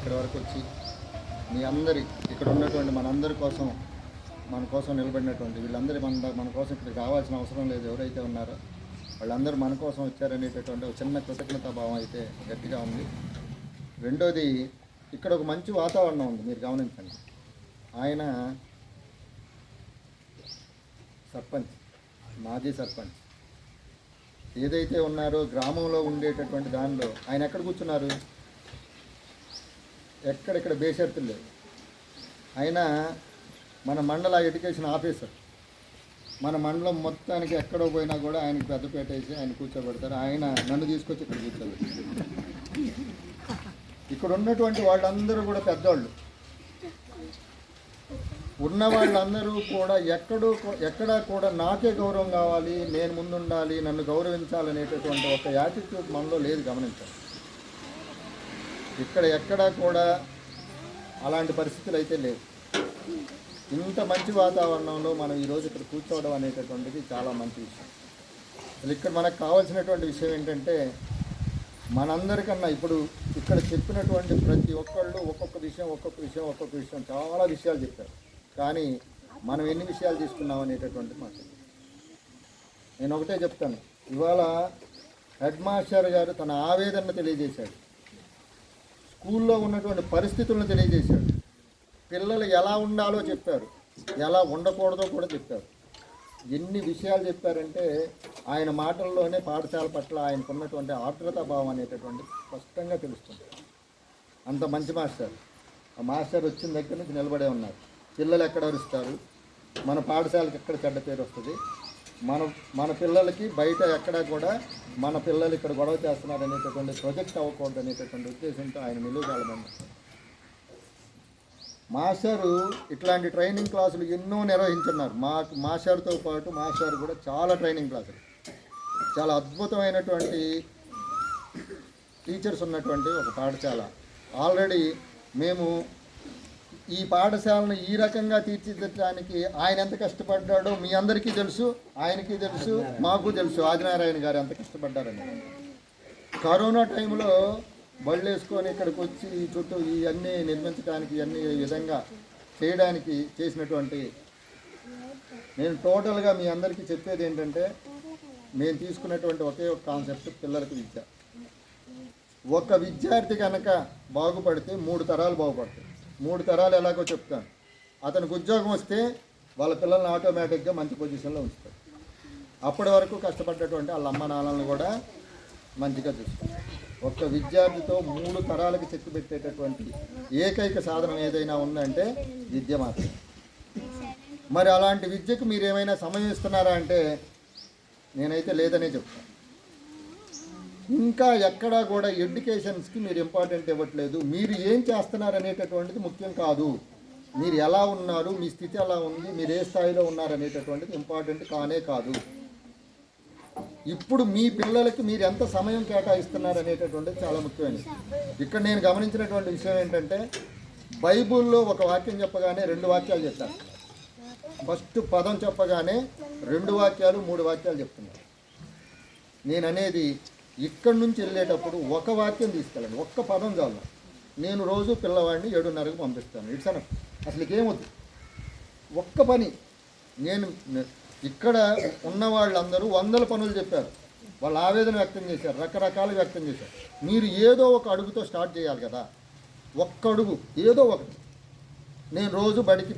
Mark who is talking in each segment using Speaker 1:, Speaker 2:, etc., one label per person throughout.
Speaker 1: ఇక్కడి వరకు వచ్చి మీ అందరి ఇక్కడ ఉన్నటువంటి మనందరి కోసం మన కోసం నిలబడినటువంటి వీళ్ళందరి మన కోసం ఇక్కడికి రావాల్సిన అవసరం లేదు. ఎవరైతే ఉన్నారో వాళ్ళందరూ మన కోసం వచ్చారనేటటువంటి ఒక చిన్న కృతజ్ఞతా భావం అయితే గట్టిగా ఉంది. రెండోది, ఇక్కడ ఒక మంచి వాతావరణం ఉంది, మీరు గమనించండి. ఆయన సర్పంచ్, మాజీ సర్పంచ్ ఏదైతే ఉన్నారో గ్రామంలో ఉండేటటువంటి దానిలో ఆయన ఎక్కడ కూర్చున్నారు? ఎక్కడెక్కడ బేషరతులు లేవు. ఆయన మన మండల ఎడ్యుకేషన్ ఆఫీసర్. మన మండలం మొత్తానికి ఎక్కడో పోయినా కూడా ఆయనకి పెద్దపేట వేసి ఆయన కూర్చోబెడతారు. ఆయన నన్ను తీసుకొచ్చి ఇక్కడ కూర్చోబెడతారు. ఇక్కడ ఉన్నటువంటి వాళ్ళందరూ కూడా పెద్దవాళ్ళు. ఉన్న వాళ్ళందరూ కూడా ఎక్కడా కూడా నాకే గౌరవం కావాలి, నేను ముందుండాలి, నన్ను గౌరవించాలనేటటువంటి ఒక యాటిట్యూడ్ మనలో లేదు, గమనించాలి. ఇక్కడ ఎక్కడా కూడా అలాంటి పరిస్థితులు అయితే లేవు. ఇంత మంచి వాతావరణంలో మనం ఈరోజు ఇక్కడ కూర్చోవడం అనేటటువంటిది చాలా మంచి విషయం. అసలు ఇక్కడ మనకు కావాల్సినటువంటి విషయం ఏంటంటే, మనందరికన్నా ఇప్పుడు ఇక్కడ చెప్పినటువంటి ప్రతి ఒక్కళ్ళు ఒక్కొక్క విషయం చాలా విషయాలు చెప్పారు. కానీ మనం ఎన్ని విషయాలు తీసుకున్నాం అనేటటువంటి మాట నేను ఒకటే చెప్తాను. ఇవాళ హెడ్ మాస్టర్ గారు తన ఆవేదన తెలియజేశాడు, స్కూల్లో ఉన్నటువంటి పరిస్థితులను తెలియజేశాడు, పిల్లలు ఎలా ఉండాలో చెప్పారు, ఎలా ఉండకూడదో కూడా చెప్పారు. ఎన్ని విషయాలు చెప్పారంటే ఆయన మాటల్లోనే పాఠశాల పట్ల ఆయనకున్నటువంటి ఆర్ద్రతా భావం అనేటటువంటి స్పష్టంగా తెలుస్తుంది. అంత మంచి మాస్టర్. ఆ మాస్టర్ వచ్చిన దగ్గర నుంచి నిలబడే ఉన్నారు. పిల్లలు ఎక్కడ అరుస్తారు, మన పాఠశాలకు ఎక్కడ చెడ్డ పేరు వస్తుంది, మన పిల్లలకి బయట ఎక్కడా కూడా మన పిల్లలు ఇక్కడ గొడవ చేస్తున్నారు అనేటటువంటి ప్రొజెక్ట్ అవ్వకూడదు అనేటటువంటి ఉద్దేశంతో ఆయన నిలువగలమని మాస్టారు ఇట్లాంటి ట్రైనింగ్ క్లాసులు ఎన్నో నిర్వహించున్నారు. మాస్టార్తో పాటు మాస్టారు కూడా చాలా ట్రైనింగ్ క్లాసులు, చాలా అద్భుతమైనటువంటి టీచర్స్ ఉన్నటువంటి ఒక పాఠశాల. ఆల్రెడీ మేము ఈ పాఠశాలను ఈ రకంగా తీర్చిదిద్దడానికి ఆయన ఎంత కష్టపడ్డాడో మీ అందరికీ తెలుసు, ఆయనకి తెలుసు, మాకు తెలుసు. ఆదినారాయణ గారు ఎంత కష్టపడ్డారని. కరోనా టైంలో బళ్ళు వేసుకొని ఇక్కడికి వచ్చి ఈ చుట్టూ ఇవన్నీ నిర్మించడానికి, ఇవన్నీ ఈ విధంగా చేయడానికి చేసినటువంటి, నేను టోటల్గా మీ అందరికీ చెప్పేది ఏంటంటే, మేము తీసుకున్నటువంటి ఒకే ఒక కాన్సెప్ట్, పిల్లలకు విద్య. ఒక విద్యార్థి కనుక బాగుపడితే 3 తరాలు బాగుపడతాయి. 3 తరాలు ఎలాగో చెప్తాను. అతనికి ఉద్యోగం వస్తే వాళ్ళ పిల్లల్ని ఆటోమేటిక్గా మంచి పొజిషన్లో ఉంచుతారు. అప్పటి వరకు కష్టపడ్డటువంటి వాళ్ళ అమ్మ నాన్నలను కూడా మంచిగా చూస్తారు. ఒక్క విద్యార్థితో 3 తరాలకు చెక్కు పెట్టేటటువంటి ఏకైక సాధనం ఏదైనా ఉందంటే విద్య మాత్రమే. మరి అలాంటి విద్యకు మీరు ఏమైనా సమయం ఇస్తున్నారా అంటే నేనైతే లేదనే చెప్తాను. ఇంకా ఎక్కడా కూడా ఎడ్యుకేషన్స్కి మీరు ఇంపార్టెంట్ ఇవ్వట్లేదు. మీరు ఏం చేస్తున్నారు అనేటటువంటిది ముఖ్యం కాదు. మీరు ఎలా ఉన్నారు, మీ స్థితి ఎలా ఉంది, మీరు ఏ స్థాయిలో ఉన్నారు అనేటటువంటిది ఇంపార్టెంట్ కానే కాదు. ఇప్పుడు మీ పిల్లలకి మీరు ఎంత సమయం కేటాయిస్తున్నారు అనేటటువంటిది చాలా ముఖ్యమైనది. ఇక్కడ నేను గమనించినటువంటి విషయం ఏంటంటే, బైబుల్లో ఒక వాక్యం చెప్పగానే 2 వాక్యాలు చెప్తారు. ఫస్ట్ పదం చెప్పగానే 2 వాక్యాలు 3 వాక్యాలు చెప్తున్నారు. నేను అనేది ఇక్కడి నుంచి వెళ్ళేటప్పుడు ఒక వాక్యం తీసుకెళ్ళండి, ఒక్క పదం చాలు. నేను రోజు పిల్లవాడిని 7:30కు పంపిస్తాను. It's enough. అసలు ఏమొద్దు, ఒక్క పని. నేను ఇక్కడ ఉన్న వాళ్ళందరూ 100 పనులు చెప్పారు, వాళ్ళ ఆవేదన వ్యక్తం చేశారు, రకరకాలుగా వ్యక్తం చేశారు. మీరు ఏదో ఒక అడుగుతో స్టార్ట్ చేయాలి కదా. ఒక్క అడుగు, ఏదో ఒకటి. నేను రోజు బడికి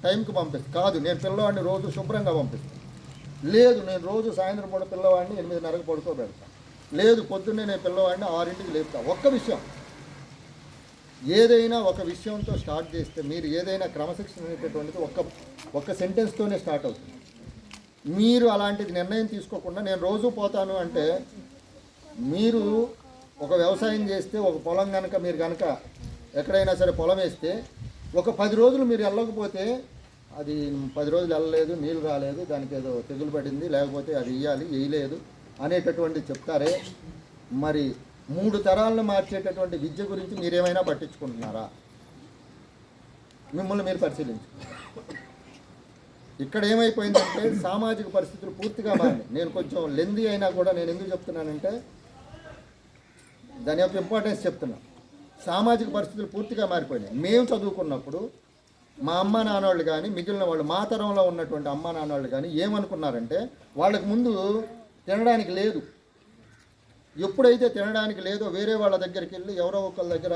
Speaker 1: టైంకి పంపిస్తాను కాదు, నేను పిల్లవాడిని రోజు శుభ్రంగా పంపిస్తాను. లేదు, నేను రోజు సాయంత్రం పూట పిల్లవాడిని 8:30కు పడుకోబెడతాను. లేదు, పొద్దున్నే నేను పిల్లవాడిని 6ంటికి లేపుతాను. ఒక్క విషయం, ఏదైనా ఒక విషయంతో స్టార్ట్ చేస్తే మీరు ఏదైనా క్రమశిక్షణ అనేటటువంటిది ఒక్క సెంటెన్స్తోనే స్టార్ట్ అవుతుంది. మీరు అలాంటిది నిర్ణయం తీసుకోకుండా నేను రోజు పోతాను అంటే, మీరు ఒక వ్యవసాయం చేస్తే, ఒక పొలం కనుక మీరు కనుక ఎక్కడైనా సరే పొలం వేస్తే, ఒక 10 రోజులు మీరు వెళ్ళకపోతే అది 10 రోజులు వెళ్ళలేదు, నీళ్ళు రాలేదు, దానికి ఏదో తెగులు పడింది, లేకపోతే అది వేయలేదు అనేటటువంటి చెప్తారే. మరి 3 తరాలను మార్చేటటువంటి విద్య గురించి మీరేమైనా పట్టించుకుంటున్నారా? మిమ్మల్ని మీరు పరిశీలించుకోండి. ఇక్కడ ఏమైపోయిందంటే సామాజిక పరిస్థితులు పూర్తిగా మారినాయి. నేను కొంచెం లెందీ అయినా కూడా నేను ఎందుకు చెప్తున్నానంటే దాని యొక్క ఇంపార్టెన్స్ చెప్తున్నా. సామాజిక పరిస్థితులు పూర్తిగా మారిపోయినాయి. మేము చదువుకున్నప్పుడు మా అమ్మ నాన్నవాళ్ళు కానీ మిగిలిన వాళ్ళు మా తరంలో ఉన్నటువంటి అమ్మ నాన్నవాళ్ళు కానీ ఏమనుకున్నారంటే వాళ్ళకి ముందు తినడానికి లేదు. ఎప్పుడైతే తినడానికి లేదో వేరే వాళ్ళ దగ్గరికి వెళ్ళి ఎవరో ఒకళ్ళ దగ్గర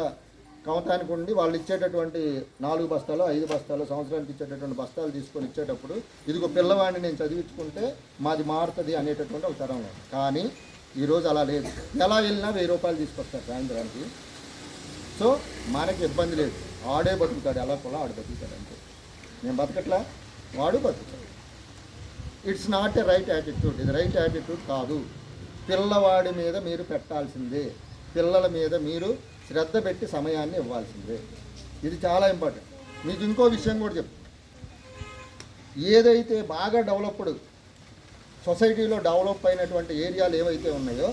Speaker 1: కమతానికి ఉండి వాళ్ళు ఇచ్చేటటువంటి 4 బస్తాలు 5 బస్తాలు సంవత్సరానికి ఇచ్చేటటువంటి బస్తాలు తీసుకొని ఇచ్చేటప్పుడు ఇదిగో పిల్లవాడిని నేను చదివించుకుంటే మాది మారుతుంది అనేటటువంటి ఒక తరంలో. కానీ ఈరోజు అలా లేదు. ఎలా వెళ్ళినా 1000 రూపాయలు తీసుకొస్తారు సాయంత్రానికి. సో మనకి ఇబ్బంది లేదు. ఆడే బతుకుతాడు, ఎలా కూడా ఆడు బతుకుతాడు అంతే. నేను బతకట్లా, వాడు బతుకుతాడు. It's not a right attitude. ఇది రైట్ యాటిట్యూడ్ కాదు. పిల్లవాడి మీద మీరు పెట్టాల్సిందే, పిల్లల మీద మీరు శ్రద్ధ పెట్టి సమయాన్ని ఇవ్వాల్సిందే. ఇది చాలా ఇంపార్టెంట్. మీకు ఇంకో విషయం కూడా చెప్తాను. ఏదైతే బాగా డెవలప్డ్ సొసైటీలో డెవలప్ అయినటువంటి ఏరియాలు ఏవైతే ఉన్నాయో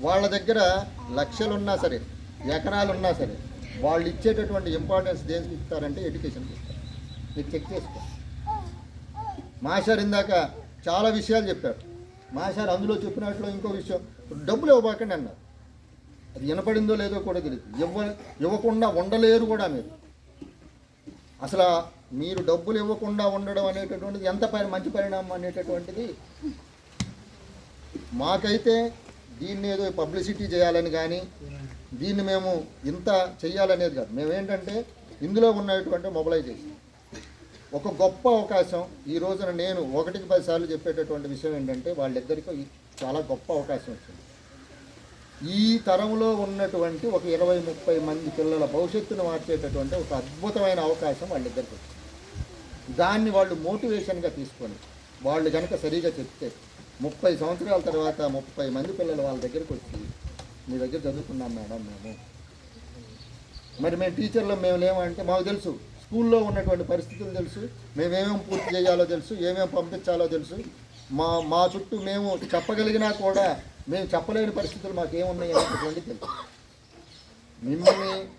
Speaker 1: వాళ్ళ దగ్గర లక్షలున్నా సరే ఎకరాలున్నా సరే వాళ్ళు ఇచ్చేటటువంటి ఇంపార్టెన్స్ దేనికి ఇస్తారంటే ఎడ్యుకేషన్కి ఇస్తారు. మీరు చెక్ చేసుకో. మాస్టర్ ఇందాక చాలా విషయాలు చెప్పారు. మాస్టర్ అందులో చెప్పినట్లు ఇంకో విషయం, డబ్బులు ఇవ్వబాకండి అన్నారు. అది వినపడిందో లేదో కూడా తెలియదు. ఇవ్వకుండా ఉండలేరు కూడా మీరు. అసలు మీరు డబ్బులు ఇవ్వకుండా ఉండడం అనేటటువంటిది ఎంత మంచి పరిణామం అనేటటువంటిది. మాకైతే దీన్ని ఏదో పబ్లిసిటీ చేయాలని కానీ దీన్ని మేము ఇంత చెయ్యాలనేది కాదు. మేమేంటంటే ఇందులో ఉన్నటువంటి మొబిలైజేషన్ ఒక గొప్ప అవకాశం. ఈ రోజున నేను 1కి 10 సార్లు చెప్పేటటువంటి విషయం ఏంటంటే వాళ్ళిద్దరికీ చాలా గొప్ప అవకాశం వచ్చింది. ఈ తరంలో ఉన్నటువంటి ఒక 20-30 మంది పిల్లల భవిష్యత్తును మార్చేటటువంటి ఒక అద్భుతమైన అవకాశం వాళ్ళిద్దరికి వచ్చింది. దాన్ని వాళ్ళు మోటివేషన్గా తీసుకొని వాళ్ళు కనుక సరిగా చెప్తే 30 సంవత్సరాల తర్వాత 30 మంది పిల్లలు వాళ్ళ దగ్గరికి వచ్చి మీ దగ్గర చదువుకున్నాం మేడం మేము టీచర్లు మేము లేమంటే మాకు తెలుసు, స్కూల్లో ఉన్నటువంటి పరిస్థితులు తెలుసు, మేమేమేమి పూర్తి చేయాలో తెలుసు, ఏమేమి పంపించాలో తెలుసు. మా చుట్టూ మేము చెప్పగలిగినా కూడా మేము చెప్పలేని పరిస్థితులు మాకేమున్నాయి అనేటువంటి తెలుసు.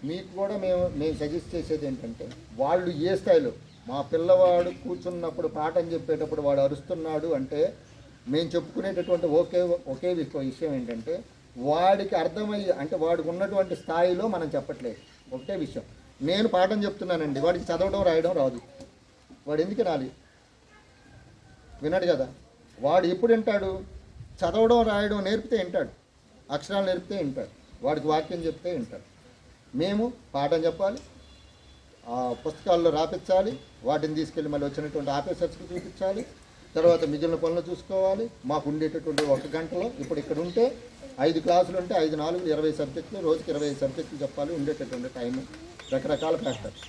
Speaker 1: మీకు కూడా మేము సజెస్ట్ చేసేది ఏంటంటే వాళ్ళు ఏ స్థాయిలో మా పిల్లవాడు కూర్చున్నప్పుడు పాఠం చెప్పేటప్పుడు వాడు అరుస్తున్నాడు అంటే మేము చెప్పుకునేటటువంటి ఒకే విషయం ఏంటంటే వాడికి అర్థమయ్యి అంటే వాడికి ఉన్నటువంటి స్థాయిలో మనం చెప్పట్లేదు. ఒకటే విషయం, నేను పాఠం చెప్తున్నానండి, వాడికి చదవడం రాయడం రాదు, వాడు ఎందుకు రాలి? విన్నాడు కదా. వాడు ఎప్పుడు వింటాడు? చదవడం రాయడం నేర్పితే వింటాడు, అక్షరాలు నేర్పితే వింటాడు, వాడికి వాక్యం చెప్తే వింటాడు. మేము పాఠం చెప్పాలి, పుస్తకాల్లో రాపించాలి, వాటిని తీసుకెళ్ళి మళ్ళీ వచ్చినటువంటి ఆఫీసర్స్కి చూపించాలి, తర్వాత మిగిలిన పనులు చూసుకోవాలి. మాకు ఉండేటటువంటి 1 గంటలో ఇప్పుడు ఇక్కడ ఉంటే 5 క్లాసులు ఉంటే 5 4 20 సబ్జెక్టులు, రోజుకి 25 సబ్జెక్టులు చెప్పాలి. ఉండేటటువంటి టైము రకరకాల ఫ్యాక్టర్స్.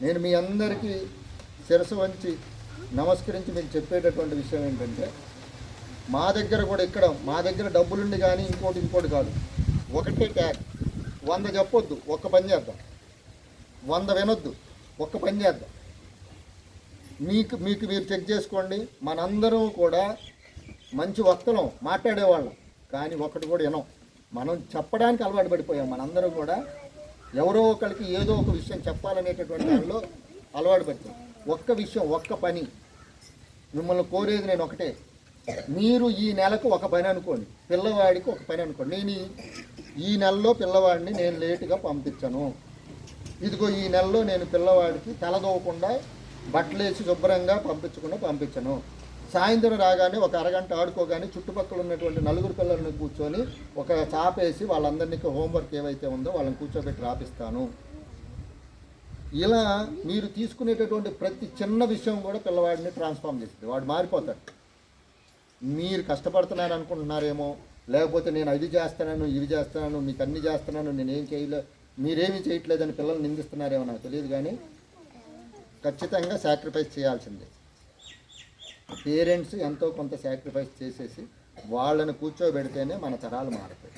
Speaker 1: నేను మీ అందరికీ శిరస్సు వంచి నమస్కరించి మీకు చెప్పేటటువంటి విషయం ఏంటంటే మా దగ్గర కూడా ఇక్కడ మా దగ్గర డబ్బులుండి కానీ ఇంకోటి కాదు. ఒకటే ట్యాగ్. 100 చెప్పొద్దు, ఒక్క పని చేద్దాం. 100 వినొద్దు, ఒక్క పని చేద్దాం. మీకు మీరు చెక్ చేసుకోండి. మనందరం కూడా మంచి వక్తలం, మాట్లాడేవాళ్ళం, కానీ ఒకటి కూడా వినం. మనం చెప్పడానికి అలవాటు పడిపోయాం. మనందరం కూడా ఎవరో ఒకరికి ఏదో ఒక విషయం చెప్పాలనేటటువంటి దానిలో అలవాటు పడుతుంది. ఒక్క విషయం, ఒక్క పని. మిమ్మల్ని కోరేది నేను ఒకటే, మీరు ఈ నెలకు ఒక పని అనుకోండి, పిల్లవాడికి ఒక పని అనుకోండి. నేను ఈ నెలలో పిల్లవాడిని నేను లేటుగా పంపించను, ఇదిగో ఈ నెలలో నేను పిల్లవాడికి తలదోవకుండా బట్టలేసి శుభ్రంగా పంపించను. సాయంత్రం రాగానే ఒక అరగంట ఆడుకోగానే చుట్టుపక్కల ఉన్నటువంటి 4 పిల్లలను కూర్చొని ఒక చాపేసి వాళ్ళందరినీ హోంవర్క్ ఏవైతే ఉందో వాళ్ళని కూర్చోబెట్టి రాపిస్తాను. ఇలా మీరు తీసుకునేటటువంటి ప్రతి చిన్న విషయం కూడా పిల్లవాడిని ట్రాన్స్ఫార్మ్ చేస్తుంది. వాడు మారిపోతాడు. మీరు కష్టపడుతున్నారు అనుకుంటున్నారేమో, లేకపోతే నేను అది చేస్తున్నాను ఇవి చేస్తున్నాను మీకు అన్నీ చేస్తున్నాను నేనేం మీరేమీ చేయట్లేదని పిల్లల్ని నిందిస్తున్నారేమో నాకు తెలియదు, కానీ ఖచ్చితంగా సాక్రిఫైస్ చేయాల్సిందే. పేరెంట్స్ ఎంతో కొంత సాక్రిఫైస్ చేసేసి వాళ్ళని కూర్చోబెడితేనే మన తరాలు మారుతాయి.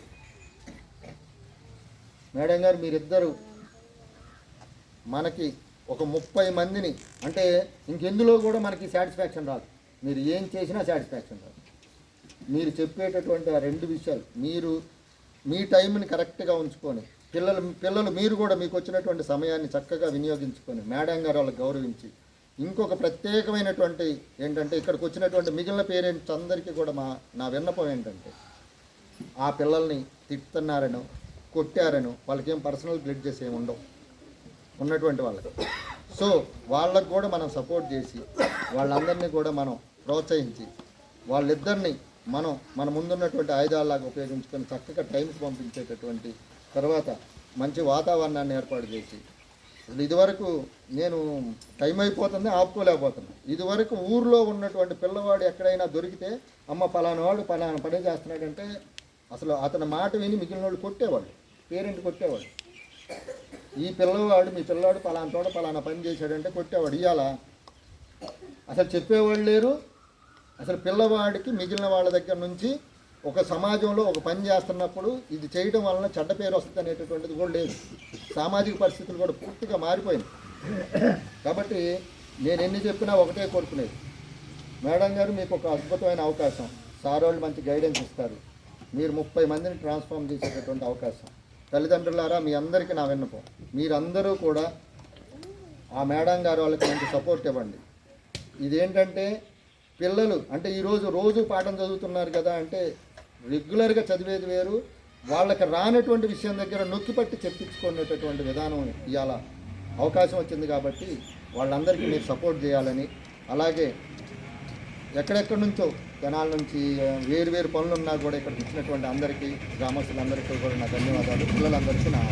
Speaker 1: మేడం గారు మీరిద్దరూ మనకి ఒక 30 మందిని అంటే ఇంకెందులో కూడా మనకి సాటిస్ఫాక్షన్ రాదు. మీరు ఏం చేసినా సాటిస్ఫాక్షన్ రాదు. మీరు చెప్పేటటువంటి ఆ 2 విషయాలు, మీరు మీ టైంని కరెక్ట్గా ఉంచుకొని పిల్లలు మీరు కూడా మీకు వచ్చినటువంటి సమయాన్ని చక్కగా వినియోగించుకొని మేడం గారు వాళ్ళకి గౌరవించి, ఇంకొక ప్రత్యేకమైనటువంటి ఏంటంటే ఇక్కడికి వచ్చినటువంటి మిగిలిన పేరెంట్స్ అందరికీ కూడా నా విన్నపం ఏంటంటే ఆ పిల్లల్ని తిట్టుతున్నారనో కొట్టారను వాళ్ళకేం పర్సనల్ గ్రిడ్జెస్ ఏమి ఉండవు ఉన్నటువంటి వాళ్ళకి. సో వాళ్ళకు కూడా మనం సపోర్ట్ చేసి వాళ్ళందరినీ కూడా మనం ప్రోత్సహించి వాళ్ళిద్దరిని మన ముందున్నటువంటి ఆయుధాలాగా ఉపయోగించుకొని చక్కగా టైంకి పంపించేటటువంటి తర్వాత మంచి వాతావరణాన్ని ఏర్పాటు చేసి, ఇదివరకు నేను టైం అయిపోతుంది ఆపుకోలేకపోతున్నాను. ఇదివరకు ఊర్లో ఉన్నటువంటి పిల్లవాడు ఎక్కడైనా దొరికితే అమ్మ పలానా వాడు పలానా పని చేస్తున్నాడంటే అసలు అతని మాట విని మిగిలిన వాళ్ళు కొట్టేవాళ్ళు, పేరెంట్ కొట్టేవాడు. ఈ పిల్లవాడు మీ పిల్లవాడు పలానా తోట పలానా పని చేశాడంటే కొట్టేవాడు. ఇవాళ అసలు చెప్పేవాళ్ళు లేరు. అసలు పిల్లవాడికి మిగిలిన వాళ్ళ దగ్గర నుంచి ఒక సమాజంలో ఒక పని చేస్తున్నప్పుడు ఇది చేయడం వలన చెడ్డ పేరు వస్తుంది అనేటటువంటిది కూడా లేదు. సామాజిక పరిస్థితులు కూడా పూర్తిగా మారిపోయింది. కాబట్టి నేను ఎన్ని చెప్పినా ఒకటే కోరుకునేది, మేడం గారు మీకు ఒక అద్భుతమైన అవకాశం, సార్ వాళ్ళు మంచి గైడెన్స్ ఇస్తారు, మీరు 30 మందిని ట్రాన్స్ఫార్మ్ చేసేటటువంటి అవకాశం. తల్లిదండ్రులారా మీ అందరికీ నా విన్నపం, మీరందరూ కూడా ఆ మేడం గారు వాళ్ళకి మంచి సపోర్ట్ ఇవ్వండి. ఇదేంటంటే పిల్లలు అంటే ఈరోజు రోజు పాఠం చదువుతున్నారు కదా అంటే రెగ్యులర్గా చదివేది వేరు, వాళ్ళకి రానటువంటి విషయం దగ్గర నొక్కి పట్టి చెప్పించుకునేటటువంటి విధానం ఇవాళ అవకాశం వచ్చింది. కాబట్టి వాళ్ళందరికీ మీరు సపోర్ట్ చేయాలని, అలాగే ఎక్కడెక్కడి నుంచో జనాల నుంచి వేరు పనులున్నా కూడా ఇక్కడికి ఇచ్చినటువంటి అందరికీ గ్రామస్తులందరికీ కూడా నా ధన్యవాదాలు. పిల్లలందరికీ నా